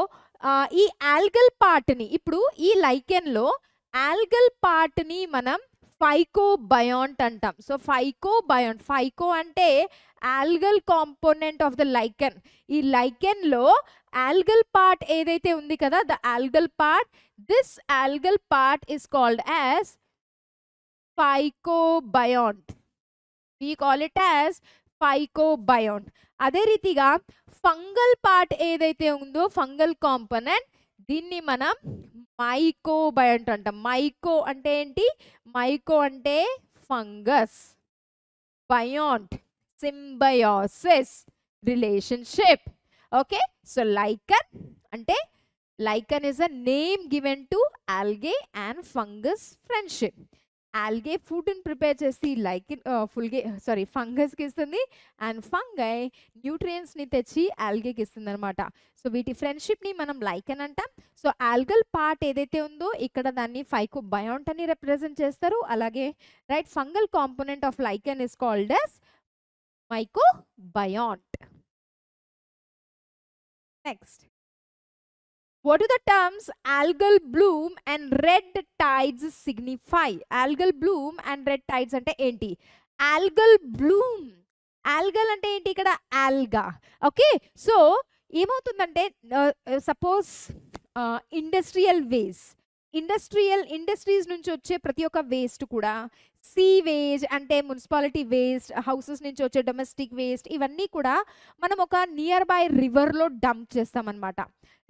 A: ఈ ఆల్గల్ పార్ట్ని ఇప్పుడు ఈ లైకెన్లో ఆల్గల్ పార్ట్ని మనం ఫైకోబయాంట్ అంటాం. సో ఫైకోబయాంట్, ఫైకో అంటే algal component of the lichen. ఈ లైకెన్లో ఆల్గల్ పార్ట్ ఏదైతే ఉంది కదా, the algal part, this algal part is called as phycobiont. we call it as phycobiont. అదే రీతిగా ఫంగల్ పార్ట్ ఏదైతే ఉందో, ఫంగల్ కాంపోనెంట్, దీన్ని మనం మైకోబయాంట్ అంటాం. మైకో అంటే ఏంటి? మైకో అంటే fungus, biont symbiosis, relationship. Okay, so lichen అంటే, lichen is a name given to algae and fungus friendship. Algae ఫుడ్ని ప్రిపేర్ చేసి ఫంగస్కి ఇస్తుంది, అండ్ ఫంగై న్యూట్రియంట్స్ని తెచ్చి ఆల్గేకి ఇస్తుంది అనమాట. సో వీటి ఫ్రెండ్షిప్ని మనం లైకెన్ అంటాం. సో ఆల్గల్ పార్ట్ ఏదైతే ఉందో ఇక్కడ దాన్ని ఫైకోబయాంట్ అని రిప్రజెంట్ చేస్తారు. అలాగే right, fungal component of lichen is called as mycobiont. Next, what do the terms algal bloom and red tides signify? Algal bloom and red tides అంటే ఏంటి? algal bloom, algal అంటే ఏంటి? ఇక్కడ alga. ఓకే, సో ఏమవుతుందంటే suppose industrial waste, industries నుంచి వచ్చే ప్రతి ఒక్క వేస్ట్ కూడా, సీవేజ్ అంటే మున్సిపాలిటీ వేస్ట్, హౌసెస్ నుంచి వచ్చే డొమెస్టిక్ వేస్ట్, ఇవన్నీ కూడా మనం ఒక నియర్ బై రివర్లో డంప్ చేస్తామన్నమాట,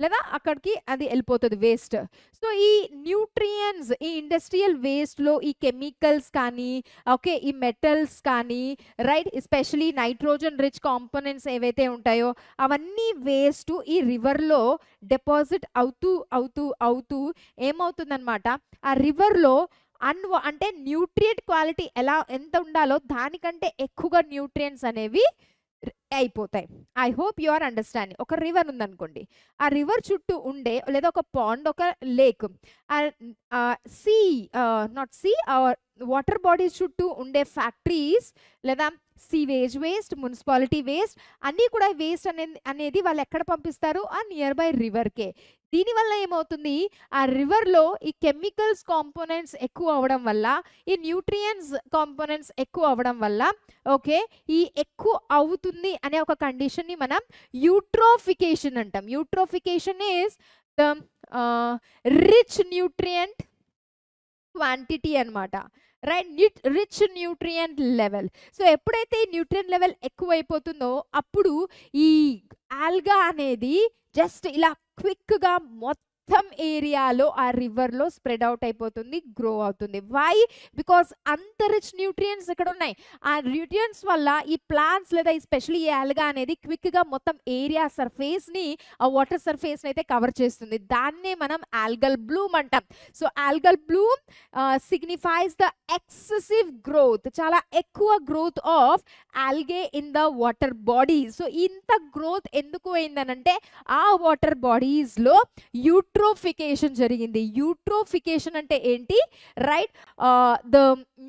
A: లేదా అక్కడికి అది వెళ్ళిపోతుంది వేస్ట్. సో ఈ న్యూట్రియంట్స్, ఈ ఇండస్ట్రియల్ వేస్ట్లో ఈ కెమికల్స్ కానీ, ఓకే, ఈ మెటల్స్ కానీ, right, especially nitrogen rich components ఏవైతే ఉంటాయో అవన్నీ వేస్ట్ ఈ రివర్లో డిపాజిట్ అవుతూ అవుతూ అవుతూ ఏమవుతుందన్నమాట, ఆ రివర్లో అంటే న్యూట్రియంట్ క్వాలిటీ ఎంత ఉండాలో దానికంటే ఎక్కువగా న్యూట్రియంట్స్ అనేవి అయిపోతాయి. I hope you are understanding. ఒక రివర్ ఉందనుకోండి, ఆ రివర్ చుట్టూ ఉండే, లేదా ఒక పాండ్, ఒక లేక్, వాటర్ బాడీస్ చుట్టూ ఉండే ఫ్యాక్టరీస్, లేదా సీవేజ్ వేస్ట్, మున్సిపాలిటీ వేస్ట్, అన్నీ కూడా వేస్ట్ అనేది వాళ్ళు ఎక్కడ పంపిస్తారు? ఆ నియర్ బై రివర్కే. దీనివల్ల ఏమవుతుంది, ఆ రివర్లో ఈ కెమికల్స్ కాంపోనెంట్స్ ఎక్కువ అవ్వడం వల్ల, ఈ న్యూట్రియంట్స్ కాంపోనెంట్స్ ఎక్కువ అవ్వడం వల్ల, ఓకే, ఈ ఎక్కువ అవుతుంది అనే ఒక కండిషన్ని మనం యూట్రోఫికేషన్ అంటాం. Eutrophication is the rich nutrient quantity అనమాట, right, rich nutrient level. So ఎప్పుడైతే ఈ న్యూట్రియంట్ లెవెల్ ఎక్కువైపోతుందో అప్పుడు ఈ ఆల్గా అనేది జస్ట్ ఇలా క్విక్గా మొత్తం ఏరియాలో ఆ రివర్లో స్ప్రెడ్ అవుట్ అయిపోతుంది, గ్రో అవుతుంది. వై? బికాస్ అంత రిచ్ న్యూట్రియంట్స్ ఇక్కడ ఉన్నాయి. ఆ న్యూట్రియంట్స్ వల్ల ఈ ప్లాంట్స్, లేదా ఎస్పెషల్లీ ఈ ఆల్గా అనేది క్విక్గా మొత్తం ఏరియా సర్ఫేస్ని, ఆ వాటర్ సర్ఫేస్ని అయితే కవర్ చేస్తుంది. దాన్నే మనం ఆల్గల్ బ్లూమ్ అంటాం. So algal Bloom signifies the excessive growth, చాలా ఎక్కువ growth of algae in the water bodies. So ఇంత గ్రోత్ ఎందుకు అయిందనంటే ఆ వాటర్ బాడీస్లో యూట్రోఫికేషన్ జరిగింది. యూట్రోఫికేషన్ అంటే ఏంటి? రైట్, ద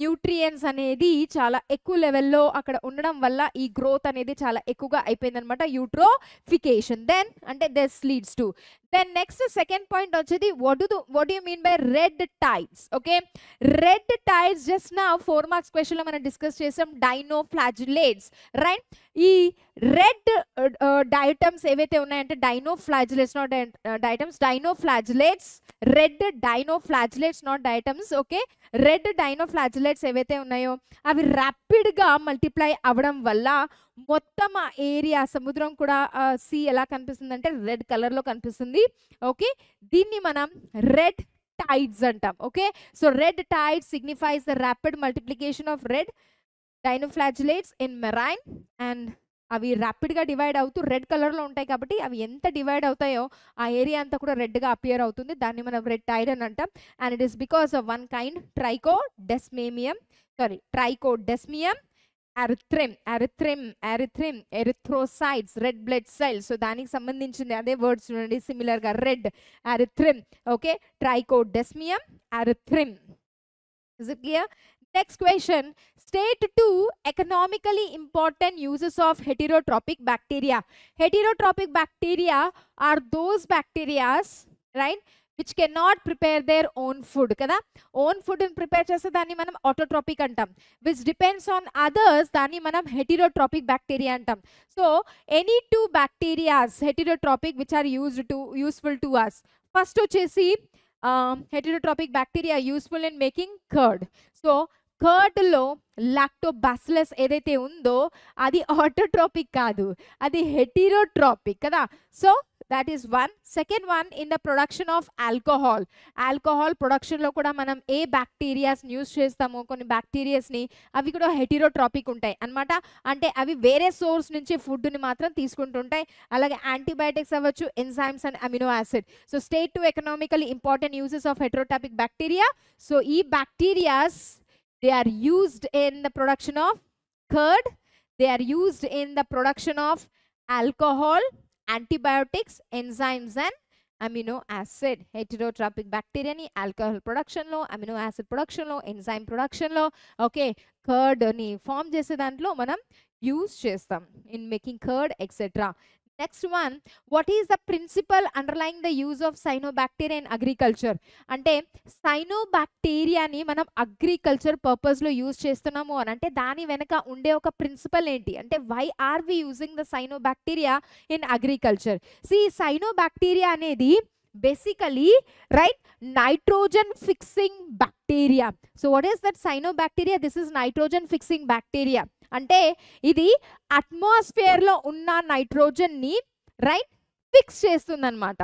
A: న్యూట్రియంట్స్ అనేది చాలా ఎక్కువ లెవెల్లో అక్కడ ఉండడం వల్ల ఈ గ్రోత్ అనేది చాలా ఎక్కువగా అయిపోయింది అనమాట, యూట్రోఫికేషన్. దెన్ అంటే this leads to, then next second point వచ్చేది what do you mean by red tides? Okay, red tides just నా 4 మార్క్స్ క్వశ్చన్లో మనం డిస్కస్ చేసాం, డైనోఫ్లాజిలేట్స్, రైట్. ఈ రెడ్ డైటమ్స్ ఏవైతే ఉన్నాయంటే dinoflagellates, not diatoms, dinoflagellates, red dinoflagellates, not diatoms. Okay, red dinoflagellates ఏవైతే ఉన్నాయో అవి ర్యాపిడ్గా మల్టిప్లై అవ్వడం వల్ల మొత్తం ఆ ఏరియా, సముద్రం కూడా సీ ఎలా కనిపిస్తుంది అంటే రెడ్ కలర్లో కనిపిస్తుంది. ఓకే, దీన్ని మనం రెడ్ టైడ్స్ అంటాం. Okay, so red tide signifies the rapid multiplication of red dinoflagellates in marine, and అవి ర్యాపిడ్గా డివైడ్ అవుతూ రెడ్ కలర్లో ఉంటాయి కాబట్టి అవి ఎంత డివైడ్ అవుతాయో ఆ ఏరియా అంతా కూడా రెడ్గా అపియర్ అవుతుంది. దాన్ని మనం రెడ్ టైడ్ అని అంటాం. And it is because of one kind trichodesmium erythrocytes, red blood cells. So దానికి సంబంధించింది అదే వర్డ్స్ చూడండి, సిమిలర్గా red, erythraeum. Okay, trichodesmium, erythraeum. Is it clear? Next question, state 2 economically important uses of heterotrophic bacteria. Heterotrophic bacteria are those bacteria, right, which cannot prepare their own food kada. Own food ni prepare cheste danni manam autotrophic antam, which depends on others danni manam heterotrophic bacteria antam. So any two bacteria heterotrophic which are useful to us. First vachesi heterotrophic bacteria useful in making curd. So curd లో lactobacillus ఏదైతే ఉందో అది autotrophic కాదు, అది heterotrophic కదా. So that is one. Second one, in the production of alcohol. Alcohol production లో కూడా మనం ఏ బ్యాక్టీరియాస్ యూస్ చేస్తామో కొన్ని బ్యాక్టీరియాస్ ని అవి కూడా హెటిరోట్రాపిక్ ఉంటాయి అన్నమాట. అంటే అవి వేరే సోర్స్ నుంచి ఫుడ్ ని మాత్రం తీసుకుంటుంటాయి. అలాగే యాంటీబయాటిక్స్ అవ్వచ్చు, enzymes and amino acid. So state two economically important uses of heterotrophic bacteria. So ఈ bacterias they are used in the production of curd, they are used in the production of alcohol, antibiotics, enzymes and amino acid. Heterotrophic bacteria ni alcohol production lo, amino acid production lo, enzyme production lo, okay, curd ni form chese dantlo manam use chestam in making curd etc. Next one, what is the principle underlying the use of cyanobacteria in agriculture? అంటే సైనోబాక్టీరియాని మనం agriculture పర్పస్లో use చేస్తున్నాము అని అంటే దాని వెనక ఉండే ఒక ప్రిన్సిపల్ ఏంటి అంటే why are we using the cyanobacteria in agriculture? సి సైనోబాక్టీరియా అనేది basically, right, nitrogen fixing bacteria. So what is that cyanobacteria? This is nitrogen fixing bacteria. అంటే ఇది అట్మాస్ఫియర్ లో ఉన్న నైట్రోజన్ ని రైట్ ఫిక్స్ చేస్తుంది అనమాట.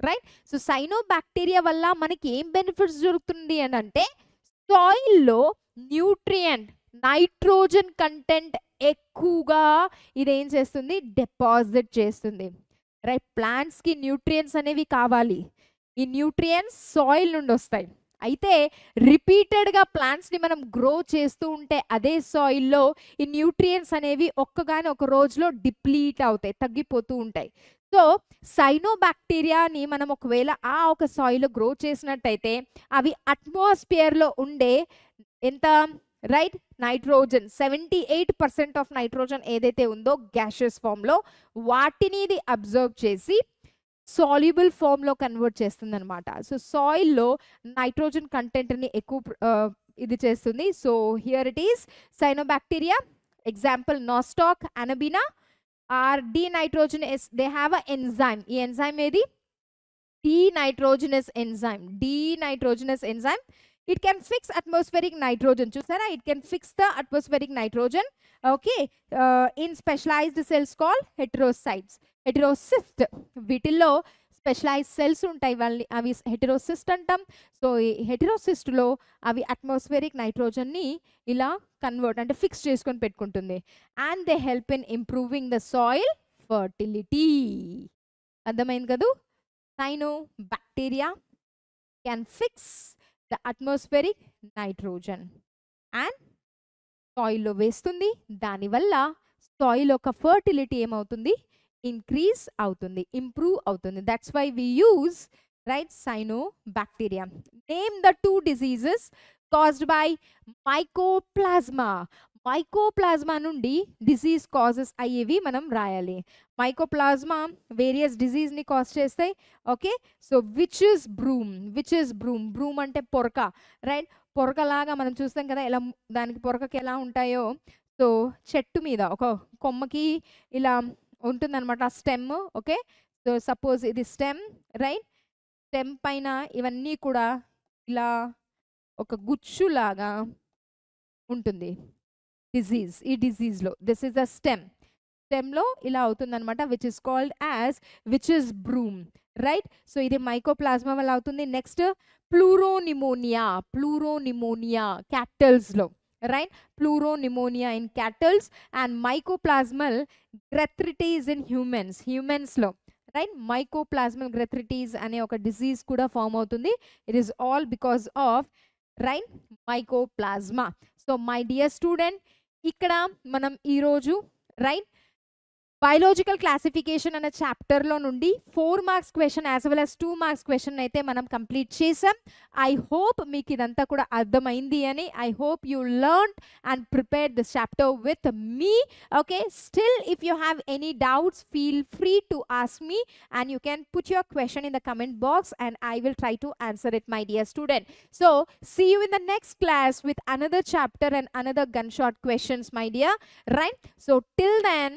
A: రైట్, సో సైనోబాక్టీరియా వల్ల మనకి ఏం బెనిఫిట్స్ జరుగుతుంది అని అంటే సాయిల్లో న్యూట్రియంట్ నైట్రోజన్ కంటెంట్ ఎక్కువగా ఇదేం చేస్తుంది, డిపాజిట్ చేస్తుంది. రైట్, ప్లాంట్స్కి న్యూట్రియంట్స్ అనేవి కావాలి, ఈ న్యూట్రియంట్స్ సాయిల్ నుండి వస్తాయి. అయితే రిపీటెడ్గా ప్లాంట్స్ని మనం గ్రో చేస్తూ ఉంటే అదే సాయిల్లో ఈ న్యూట్రియంట్స్ అనేవి ఒక్కగానే ఒక రోజులో డిప్లీట్ అవుతాయి, తగ్గిపోతూ ఉంటాయి. సో సైనోబాక్టీరియాని మనం ఒకవేళ ఆ ఒక సాయిల్లో గ్రో చేసినట్టయితే అవి అట్మాస్ఫియర్లో ఉండే ఎంత రైట్ నైట్రోజన్ 78% ఆఫ్ నైట్రోజన్ ఏదైతే ఉందో గ్యాషియస్ ఫామ్లో వాటిని ఇది అబ్జర్వ్ చేసి సాల్యుబుల్ ఫామ్లో కన్వర్ట్ చేస్తుంది అనమాట. సో సాయిల్లో నైట్రోజన్ కంటెంట్ని ఎక్కువ ఇది చేస్తుంది. So here it is cyanobacteria. Example nostoc, anabaena are dinitrogenase. They have a enzyme. ఈ ఎంజైమ్ ఏది? Dinitrogenase enzyme. Dinitrogenase enzyme. It can fix atmospheric nitrogen. Chusara, it can fix the atmospheric nitrogen. Okay, in specialized cells called heterocytes. Heterocyst. వీటిల్లో specialise cells ఉంటాయి, వాళ్ళని అవి హెటెరోసిస్ట్ అంటాం. So ఈ హెటెరోసిస్ట్లో అవి atmospheric నైట్రోజన్ని ఇలా కన్వర్ట్ అంటే ఫిక్స్ చేసుకొని పెట్టుకుంటుంది. And they help in improving the soil fertility. అర్థమైంది కదూ? Cyano bacteria can fix the atmospheric nitrogen and soil lo vestundi. Dani valla soil oka fertility emautundi, increase avutundi, improve avutundi. That's why we use right cyanobacteria. Name the two diseases caused by mycoplasma. Mycoplasma నుండి disease causes అయ్యేవి మనం రాయాలి. Mycoplasma various డిసీజ్ని cause చేస్తాయి. Okay, so which is broom. Which is broom. Broom అంటే పొరక. Right, పొరకలాగా మనం చూస్తాం కదా ఎలా దానికి పొరకకి ఎలా ఉంటాయో. సో చెట్టు మీద ఒక కొమ్మకి ఇలా ఉంటుందన్నమాట స్టెమ్. ఓకే, సో సపోజ్ ఇది స్టెమ్. రైట్, స్టెమ్ పైన ఇవన్నీ కూడా ఇలా ఒక గుచ్చులాగా ఉంటుంది డిజీజ్. ఈ డిజీజ్లో దిస్ ఇస్ ద స్టెమ్లో ఇలా అవుతుందన్నమాట, which is called as witches' broom. Right, so ఇది మైకోప్లాజ్మా వల్ల అవుతుంది. Next pleuropneumonia. ప్లూరోనిమోనియా క్యాటల్స్లో. Right, pleuropneumonia in cattles and mycoplasmal urethritis in humans. హ్యూమన్స్లో రైట్ మైకోప్లాజ్మల్ గ్రెథ్రిటీస్ అనే ఒక డిజీజ్ కూడా ఫామ్ అవుతుంది. It is all because of right mycoplasma. So my dear student, ఇక్కడ మనం ఈరోజు రైట్ బయోలాజికల్ క్లాసిఫికేషన్ అనే చాప్టర్లో నుండి 4 marks question as well as 2 marks question అయితే మనం కంప్లీట్ చేసాం. ఐ హోప్ మీకు ఇదంతా కూడా అర్థమైంది అని. I hope you learn and prepare this chapter with me. Okay, still if you have any doubts feel free to ask me and you can put your question in the comment box and I will try to answer it, my dear student. So see you in the next class with another chapter and another gunshot questions, my dear, right? So till then,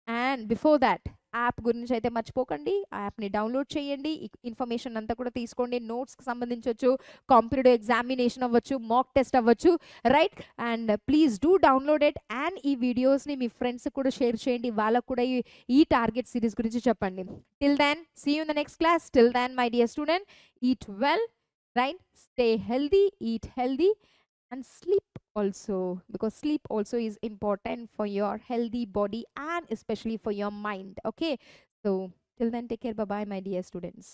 A: and before that, app గురించి అయితే మర్చిపోకండి. ఆ యాప్ని download చేయండి. Information అంతా కూడా తీసుకోండి. నోట్స్కి సంబంధించవచ్చు, competitive examination అవ్వచ్చు, మాక్ టెస్ట్ అవ్వచ్చు, right? And please do download it. And ఈ వీడియోస్ని మీ ఫ్రెండ్స్ కూడా షేర్ చేయండి. వాళ్ళకు కూడా ఈ టార్గెట్ సిరీస్ గురించి చెప్పండి. Till then, see you in the next class. Till then, my dear student, eat well, right? Stay healthy, eat healthy, and sleep also, because sleep also is important for your healthy body and especially for your mind. Okay, so till then, take care. Bye bye, my dear students.